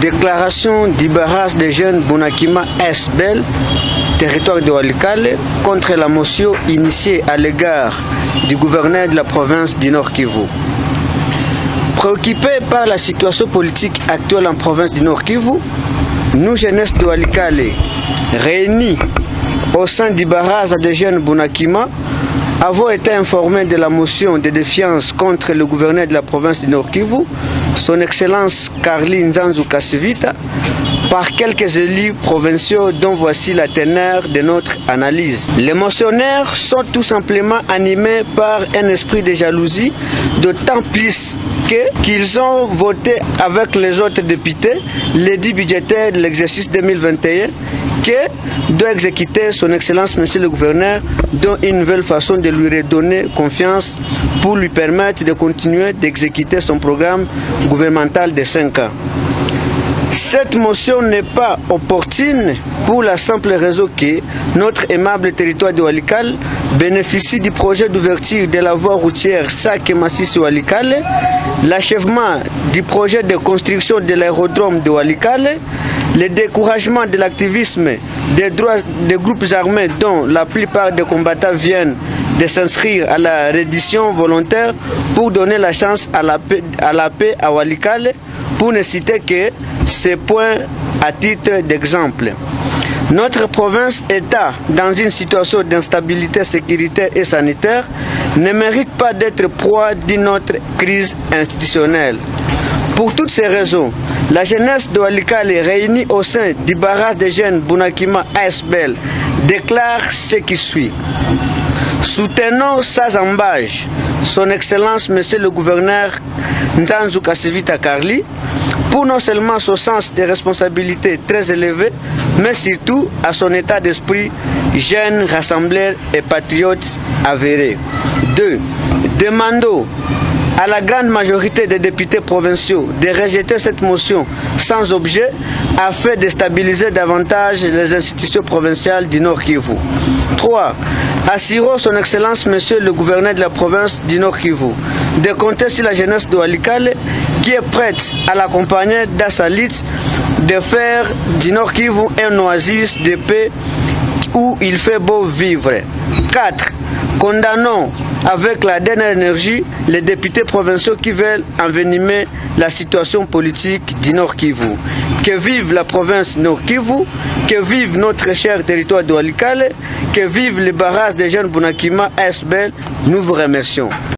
Déclaration du barrage des jeunes Bunakima SBL, territoire de Walikale, contre la motion initiée à l'égard du gouverneur de la province du Nord Kivu. Préoccupés par la situation politique actuelle en province du Nord Kivu, nous, jeunesse de Walikale, réunis au sein du barrage des jeunes Bunakima, avons été informés de la motion de défiance contre le gouverneur de la province du Nord Kivu, son Excellence Carly Nzanzu Kasivita, par quelques élus provinciaux dont voici la teneur de notre analyse. Les motionnaires sont tout simplement animés par un esprit de jalousie, d'autant plus qu'ils ont voté avec les autres députés l'édit budgétaire de l'exercice 2021 que doit exécuter son Excellence Monsieur le Gouverneur, dont une nouvelle façon de lui redonner confiance pour lui permettre de continuer d'exécuter son programme gouvernemental de 5 ans. Cette motion n'est pas opportune pour la simple raison que notre aimable territoire de Walikale bénéficie du projet d'ouverture de la voie routière Sake-Masisi-Walikale, l'achèvement du projet de construction de l'aérodrome de Walikale, le découragement de l'activisme des droits des groupes armés dont la plupart des combattants viennent de s'inscrire à la reddition volontaire pour donner la chance à la paix à Walikale, pour ne citer que ces points à titre d'exemple. Notre province état dans une situation d'instabilité sécuritaire et sanitaire ne mérite pas d'être proie d'une autre crise institutionnelle. Pour toutes ces raisons, la jeunesse de Walikale réunie au sein du barrage des jeunes Bunakima SBL déclare ce qui suit. Soutenons sans embâche son Excellence Monsieur le Gouverneur Nzanzu Kasivita Carly pour non seulement son sens de responsabilité très élevé, mais surtout à son état d'esprit jeune, rassembleur et patriote avéré. 2. Demandons à la grande majorité des députés provinciaux de rejeter cette motion sans objet afin de stabiliser davantage les institutions provinciales du Nord Kivu. 3. Assurons son Excellence Monsieur le Gouverneur de la province du Nord Kivu de compter sur la jeunesse de Walikale qui est prête à l'accompagner dans sa lutte de faire du Nord Kivu un oasis de paix où il fait beau vivre. 4. Condamnons avec la dernière énergie les députés provinciaux qui veulent envenimer la situation politique du Nord Kivu. Que vive la province Nord Kivu, que vive notre cher territoire de Walikale, que vive le barrage des jeunes Bunakima SBL. Nous vous remercions.